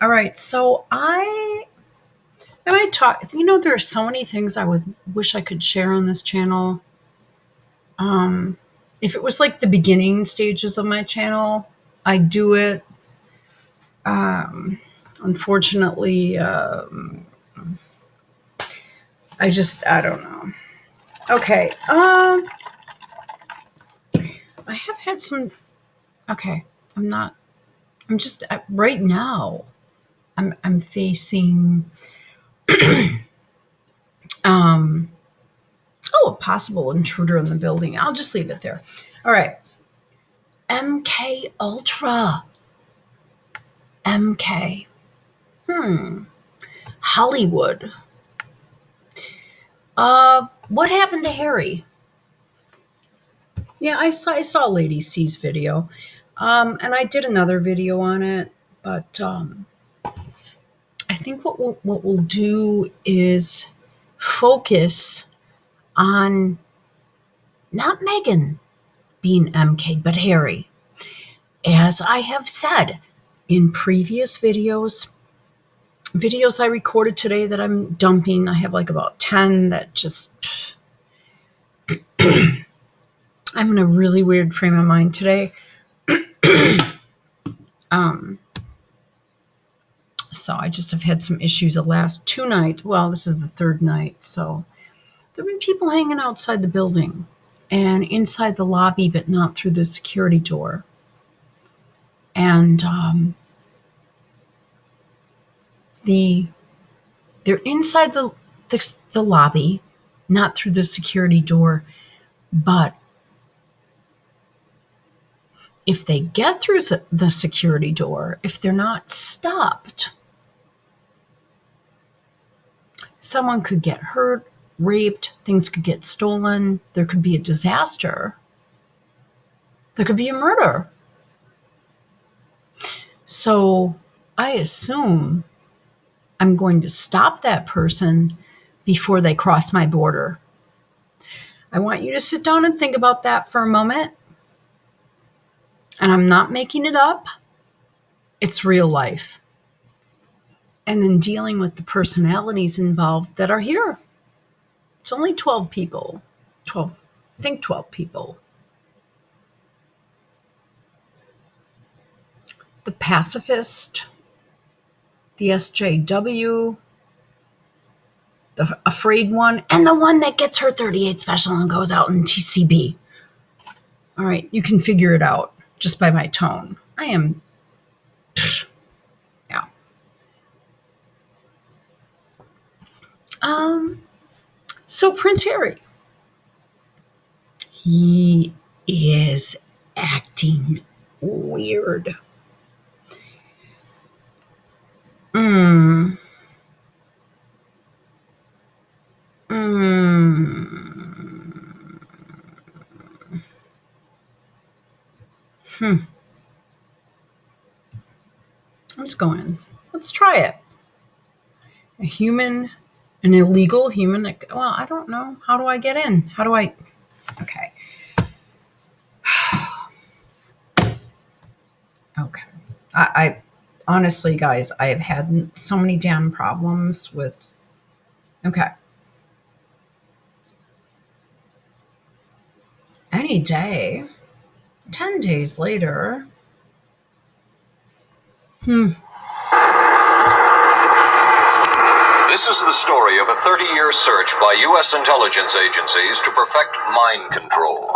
All right, so I might talk. There are so many things I would wish I could share on this channel. If it was like the beginning stages of my channel, I'd do it. Unfortunately, I don't know. Okay, I have had some. Okay, I'm not. I'm just right now. I'm facing um a possible intruder in the building. I'll just leave it there. All right. MK Ultra. MK. Hollywood. What happened to Harry? Yeah, I saw Lady C's video. And I did another video on it, but I think what we'll do is focus on not Megan being MK, but Harry. As I have said in previous videos I recorded today that I'm dumping, I have like about 10 that just I'm in a really weird frame of mind today. So I just have had some issues the last 2 nights. Well, this is the third night. So there have been people hanging outside the building and inside the lobby, but not through the security door. And they're inside the lobby, not through the security door, but if they get through the security door, if they're not stopped, someone could get hurt, raped, things could get stolen, there could be a disaster, there could be a murder. So I assume I'm going to stop that person before they cross my border. I want you to sit down and think about that for a moment. And I'm not making it up, it's real life. And then dealing with the personalities involved that are here. It's only 12 people. 12, I think 12 people. The pacifist, the SJW, the afraid one, and the one that gets her 38 special and goes out in TCB. All right, you can figure it out just by my tone. I am, yeah. So Prince Harry, he is acting weird. Mm. Mm. Let's go in. Let's try it. An illegal human. Well, I don't know. How do I get in? How do I? Okay. Okay. I honestly, guys, I have had so many damn problems with. Okay. Any day. 10 days later. This is the story of a 30-year search by U.S. intelligence agencies to perfect mind control.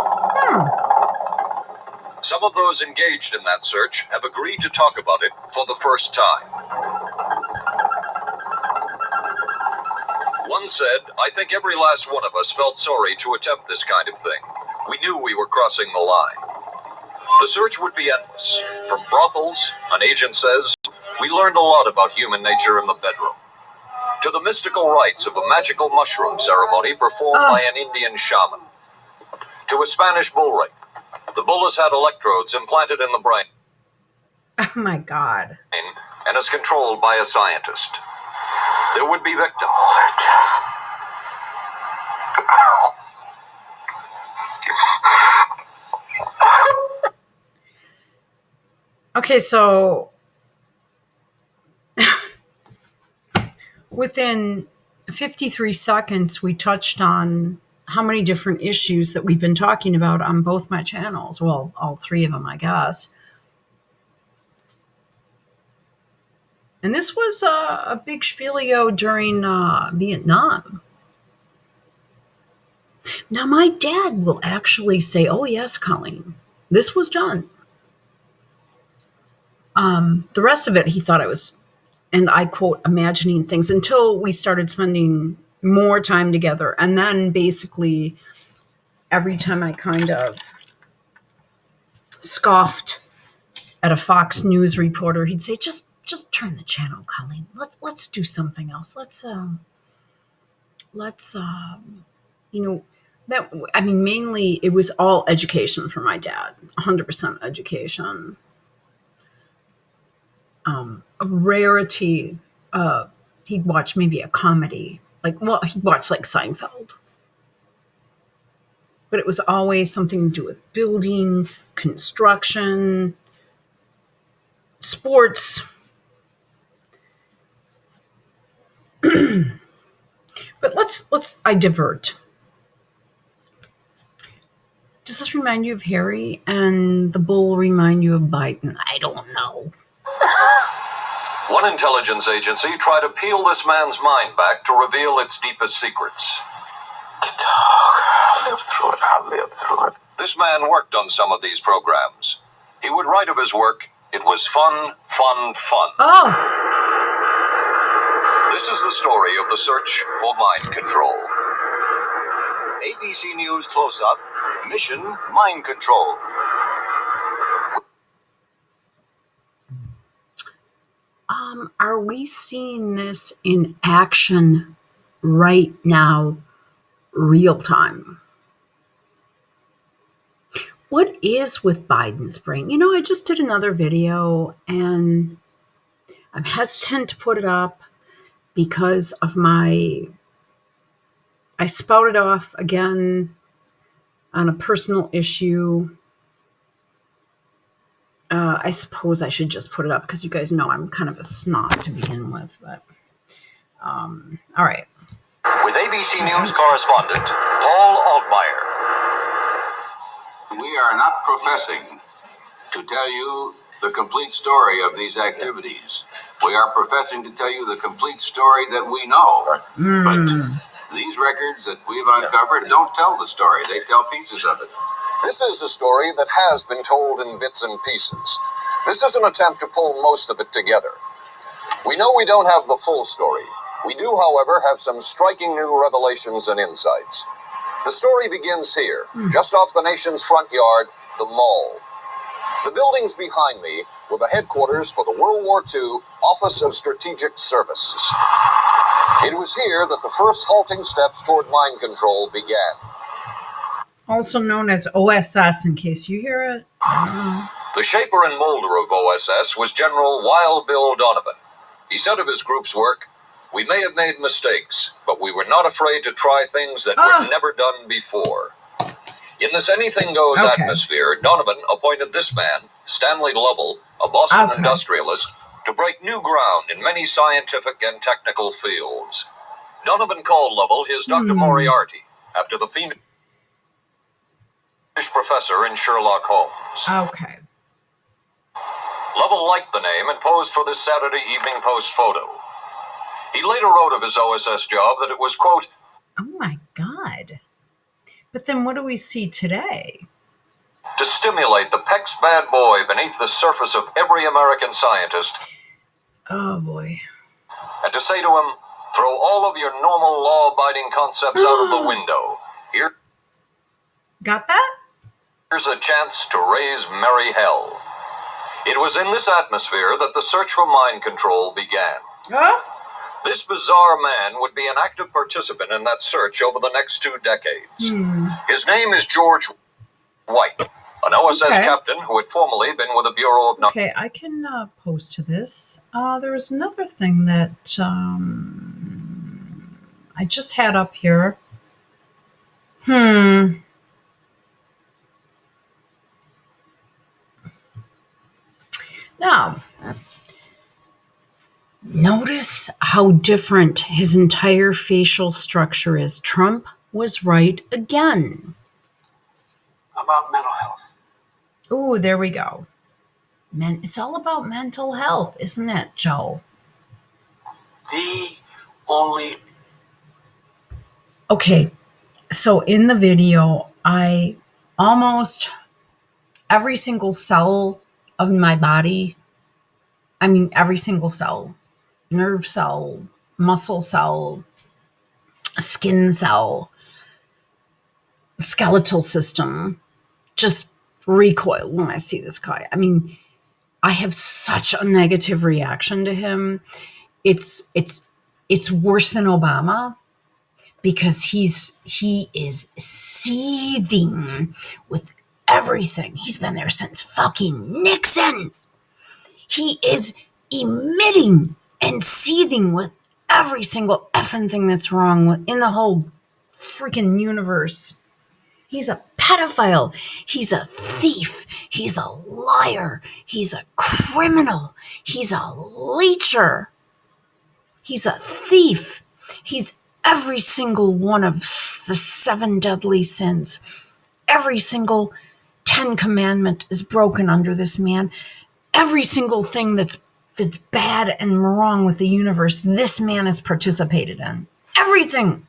Some of those engaged in that search have agreed to talk about it for the first time. One said, "I think every last one of us felt sorry to attempt this kind of thing. We knew we were crossing the line." The search would be endless. From brothels, an agent says, we learned a lot about human nature in the bedroom, to the mystical rites of a magical mushroom ceremony performed by an Indian shaman, to a Spanish bull ring. The bull has had electrodes implanted in the brain. Oh my God. And is controlled by a scientist. There would be victims. Okay, so within 53 seconds, we touched on how many different issues that we've been talking about on both my channels. Well, all three of them, I guess. And this was a big spielio during Vietnam. Now, my dad will actually say, oh, yes, Colleen, this was done. The rest of it, he thought I was, and I quote, imagining things until we started spending more time together. And then basically every time I kind of scoffed at a Fox News reporter, he'd say, just turn the channel, Colleen. Let's do something else. Mainly it was all education for my dad, 100% education. A rarity, he'd watch maybe a comedy, he'd watch like Seinfeld. But it was always something to do with building, construction, sports. But I divert. Does this remind you of Harry and the bull remind you of Biden? I don't know. One intelligence agency tried to peel this man's mind back to reveal its deepest secrets. I lived through it. This man worked on some of these programs. He would write of his work, it was fun, fun, fun. Oh! This is the story of the search for mind control. ABC News Close-Up, Mission Mind Control. Are we seeing this in action right now, real time? What is with Biden's brain? I just did another video and I'm hesitant to put it up because of I spouted off again on a personal issue. I suppose I should just put it up because you guys know I'm kind of a snot to begin with. But all right. With ABC News correspondent Paul Altmaier. We are not professing to tell you the complete story of these activities. We are professing to tell you the complete story that we know. But these records that we've uncovered don't tell the story. They tell pieces of it. This is a story that has been told in bits and pieces. This is an attempt to pull most of it together. We know we don't have the full story. We do, however, have some striking new revelations and insights. The story begins here, just off the nation's front yard, the Mall. The buildings behind me were the headquarters for the World War II Office of Strategic Services. It was here that the first halting steps toward mind control began. Also known as OSS, in case you hear it. The shaper and molder of OSS was General Wild Bill Donovan. He said of his group's work, "We may have made mistakes, but we were not afraid to try things that were never done before." In this anything-goes atmosphere, Donovan appointed this man, Stanley Lovell, a Boston industrialist, to break new ground in many scientific and technical fields. Donovan called Lovell his Dr. Moriarty, after the Phoenix professor in Sherlock Holmes. Okay. Lovell liked the name and posed for this Saturday Evening Post photo. He later wrote of his OSS job that it was, quote, "Oh my God." But then what do we see today? "To stimulate the PEX bad boy beneath the surface of every American scientist." Oh boy. And to say to him, "Throw all of your normal law-abiding concepts out of the window. Got that? Here's a chance to raise merry hell." It was in this atmosphere that the search for mind control began. This bizarre man would be an active participant in that search over the next 2 decades. His name is George White, an OSS captain who had formerly been with the Bureau of... Okay, I can post to this. There was another thing that I just had up here. Now, Notice how different his entire facial structure is. Trump was right again. About mental health. Oh, there we go. It's all about mental health, isn't it, Joe? The only. Okay, so in the video, I almost every single cell of my body, every single cell, nerve cell, muscle cell, skin cell, skeletal system, just recoil when I see this guy. I have such a negative reaction to him. It's worse than Obama because he is seething with everything. He's been there since fucking Nixon. He is emitting and seething with every single effing thing that's wrong in the whole freaking universe. He's a pedophile. He's a thief. He's a liar. He's a criminal. He's a leecher. He's a thief. He's every single one of the 7 deadly sins. Every single 10 commandment is broken under this man. Every single thing that's bad and wrong with the universe, this man has participated in. Everything.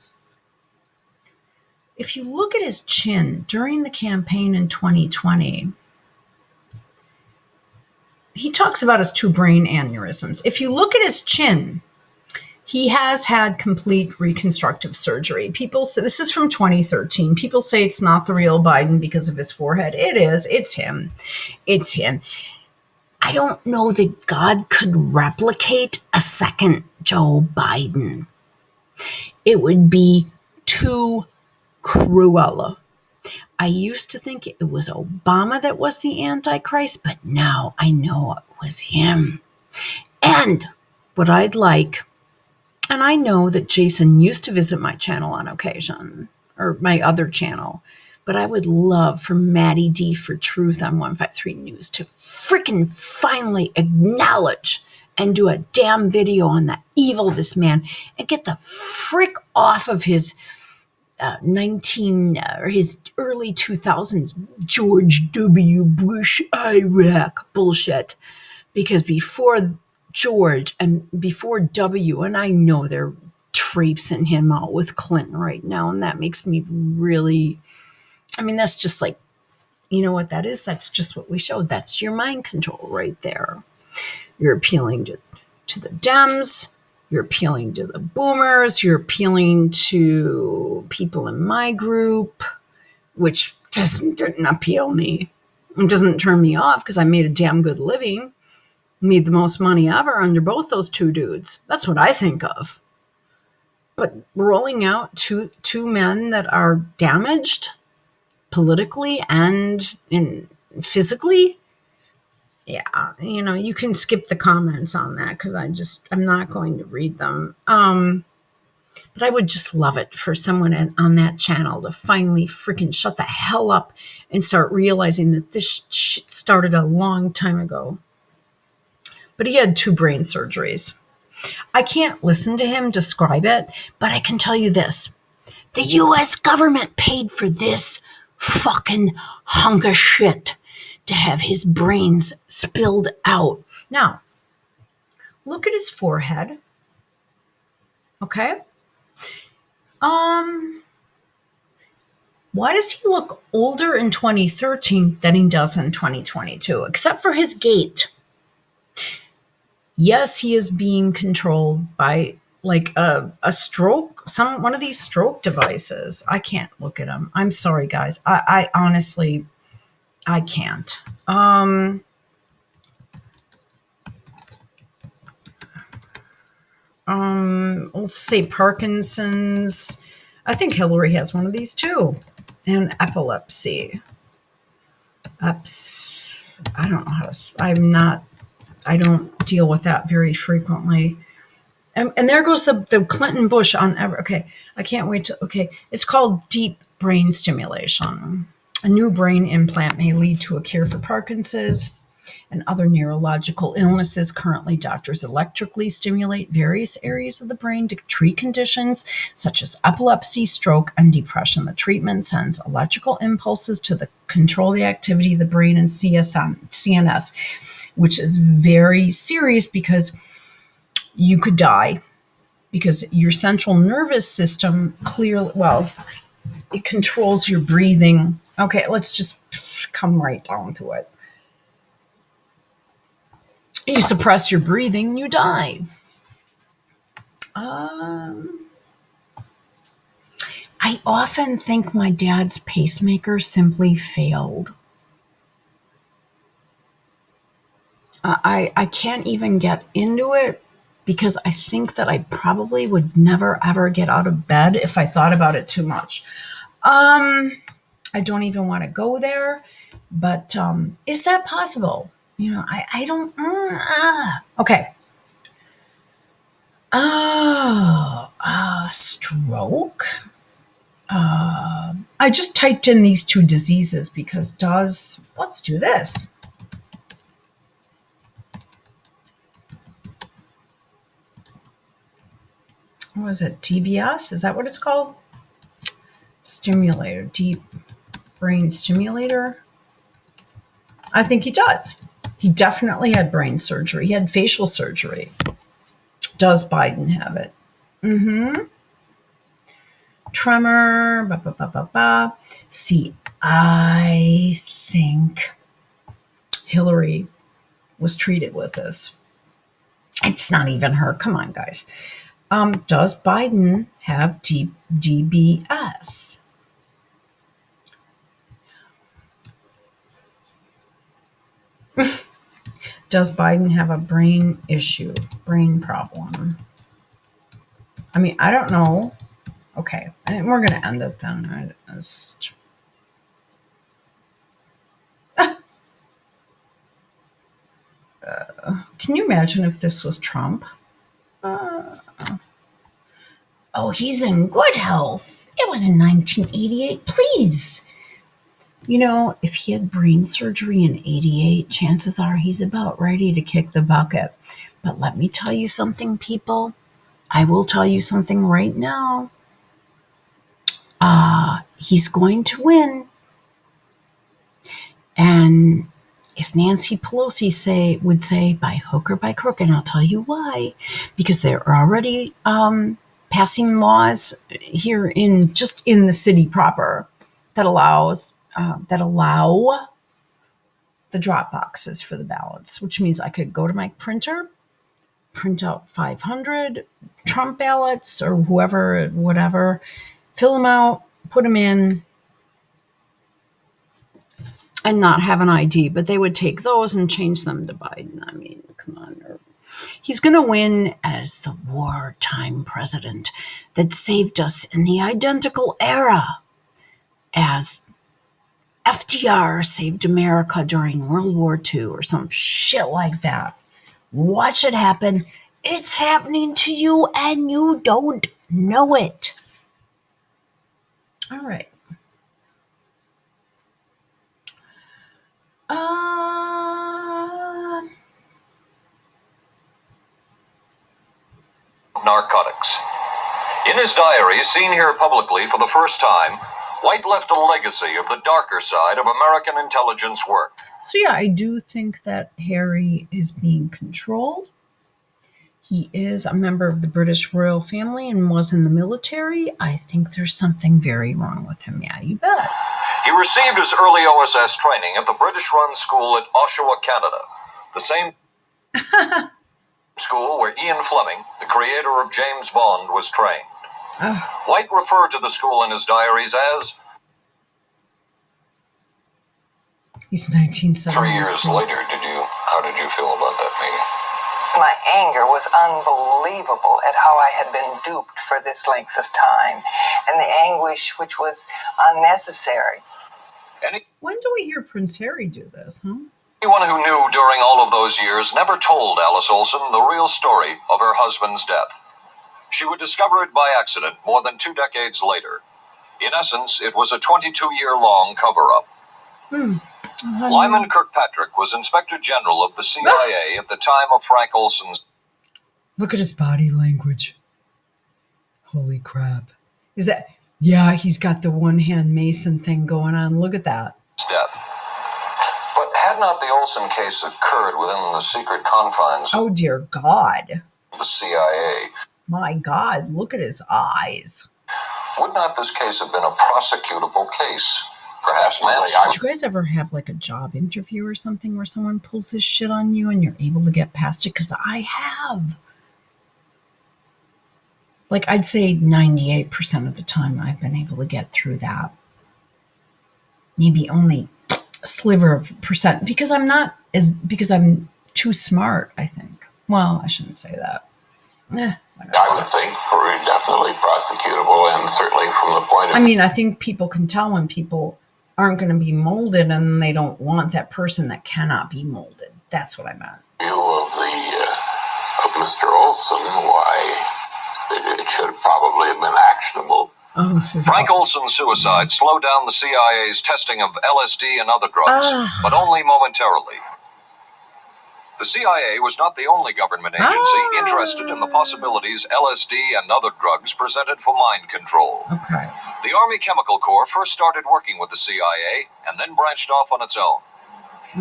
If you look at his chin during the campaign in 2020, he talks about his 2 brain aneurysms. If you look at his chin, he has had complete reconstructive surgery. People say, this is from 2013. People say it's not the real Biden because of his forehead. It is. It's him. It's him. I don't know that God could replicate a second Joe Biden. It would be too cruel. I used to think it was Obama that was the Antichrist, but now I know it was him. And what I'd like, and I know that Jason used to visit my channel on occasion, or my other channel, but I would love for Maddie D for Truth on 153 News to freaking finally acknowledge and do a damn video on the evil of this man and get the frick off of his his early 2000s George W. Bush Iraq bullshit. Because before George and before W, and I know they're traipsing him out with Clinton right now, and that makes me really, that's just like, you know what that is? That's just what we showed. That's your mind control right there. You're appealing to the Dems. You're appealing to the boomers. You're appealing to people in my group, which didn't appeal me. It doesn't turn me off because I made a damn good living. Made the most money ever under both those 2 dudes. That's what I think of. But rolling out two men that are damaged politically and physically, yeah, you can skip the comments on that because I'm not going to read them. But I would just love it for someone on that channel to finally freaking shut the hell up and start realizing that this shit started a long time ago. But he had 2 brain surgeries. I can't listen to him describe it, but I can tell you this. The U.S. government paid for this fucking hunk of shit to have his brains spilled out. Now, look at his forehead. Okay? Why does he look older in 2013 than he does in 2022? Except for his gait. Yes, he is being controlled by like a stroke, one of these stroke devices. I can't look at him. I'm sorry, guys. I honestly, I can't. Let's say Parkinson's. I think Hillary has one of these too. And epilepsy. I don't know how to, I don't deal with that very frequently. And there goes the Clinton Bush on ever. Okay, I can't wait to, okay. It's called deep brain stimulation. A new brain implant may lead to a cure for Parkinson's. and other neurological illnesses. Currently, doctors electrically stimulate various areas of the brain to treat conditions such as epilepsy, stroke, and depression. The treatment sends electrical impulses to control the activity of the brain and CNS, which is very serious because you could die, because your central nervous system it controls your breathing. Okay, let's just come right down to it. You suppress your breathing, you die. I often think my dad's pacemaker simply failed. I can't even get into it because I think that I probably would never ever get out of bed if I thought about it too much. I don't even want to go there, but is that possible? I don't. Okay. Stroke. I just typed in these two diseases because let's do this. What is it? TBS? Is that what it's called? Stimulator. Deep brain stimulator. I think he does. He definitely had brain surgery. He had facial surgery. Does Biden have it? Tremor. See, I think Hillary was treated with this. It's not even her. Come on, guys. Does Biden have DBS? Does Biden have a brain problem? I mean, I don't know. Okay, and we're going to end it then. Can you imagine if this was Trump? He's in good health. It was in 1988. Please. If he had brain surgery in 88, chances are he's about ready to kick the bucket. But let me tell you something, people. I will tell you something right now. He's going to win. And as Nancy Pelosi would say, by hook or by crook, and I'll tell you why. Because they're already passing laws here in the city proper that allow the drop boxes for the ballots, which means I could go to my printer, print out 500 Trump ballots or whatever, fill them out, put them in, and not have an ID. But they would take those and change them to Biden. I mean, come on. He's going to win as the wartime president that saved us in the identical era as FDR saved America during World War II or some shit like that. Watch it happen. It's happening to you and you don't know it. All right. Narcotics. In his diary, seen here publicly for the first time, White left a legacy of the darker side of American intelligence work. So yeah, I do think that Harry is being controlled. He is a member of the British royal family and was in the military. I think there's something very wrong with him. Yeah, you bet. He received his early OSS training at the British-run school at Oshawa, Canada. The same school where Ian Fleming, the creator of James Bond, was trained. White referred to the school in his diaries as... He's 1970s. 3 years later, how did you feel about that meeting? My anger was unbelievable at how I had been duped for this length of time, and the anguish which was unnecessary. When do we hear Prince Harry do this, huh? Anyone who knew during all of those years never told Alice Olsen the real story of her husband's death. She would discover it by accident more than 2 decades later. In essence, it was a 22-year-long cover-up. Lyman Kirkpatrick was Inspector General of the CIA at the time of Frank Olson's Look at his body language. Holy crap. Is that... Yeah, he's got the one-hand Mason thing going on. Look at that. death. But had not the Olson case occurred within the secret confines Oh, dear God. of the CIA, My God, look at his eyes. would not this case have been a prosecutable case? Perhaps manslaughter. Did you guys ever have like a job interview or something where someone pulls his shit on you and you're able to get past it? Because I have. Like, I'd say 98% of the time I've been able to get through that. Maybe only a sliver of percent because because I'm too smart, I think. Well, I shouldn't say that. Whatever. I would think definitely prosecutable, and certainly from the point of I mean, I think people can tell when people aren't going to be molded and they don't want that person that cannot be molded. That's what I meant. view of Mr. Olson, why it should probably have been actionable. Oh, this is Frank Olson's suicide slowed down the CIA's testing of LSD and other drugs, but only momentarily. The CIA was not the only government agency interested in the possibilities LSD and other drugs presented for mind control. Okay. The Army Chemical Corps first started working with the CIA and then branched off on its own.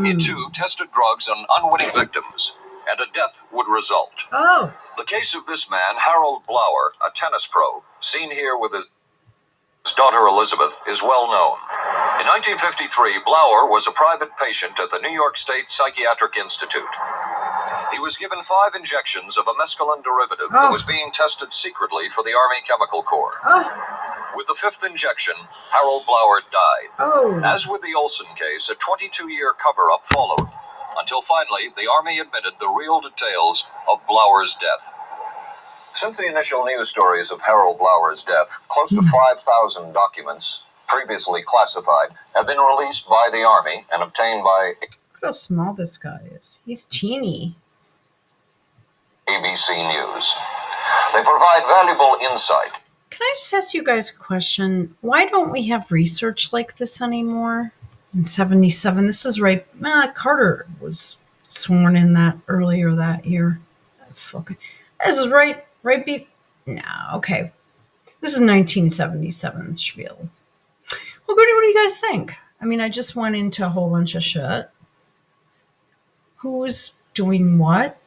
It too tested drugs on unwitting victims, and a death would result. Oh. The case of this man, Harold Blower, a tennis pro, seen here with his daughter Elizabeth, is well known. In 1953, Blower was a private patient at the New York State Psychiatric Institute. He was given 5 injections of a mescaline derivative that was being tested secretly for the Army Chemical Corps. With the 5th injection, Harold Blower died. As with the Olson case, a 22-year cover-up followed, until finally the Army admitted the real details of Blower's death. Since the initial news stories of Harold Blower's death, close to 5,000 documents, previously classified, have been released by the Army and obtained by Look how small this guy is. He's teeny. ABC News. They provide valuable insight. Can I just ask you guys a question? Why don't we have research like this anymore? In 77, this is right. Carter was sworn in that earlier that year. This is right. No, okay. This is 1977 spiel. Well, good. What do you guys think? I mean, I just went into a whole bunch of shit. Who's doing what?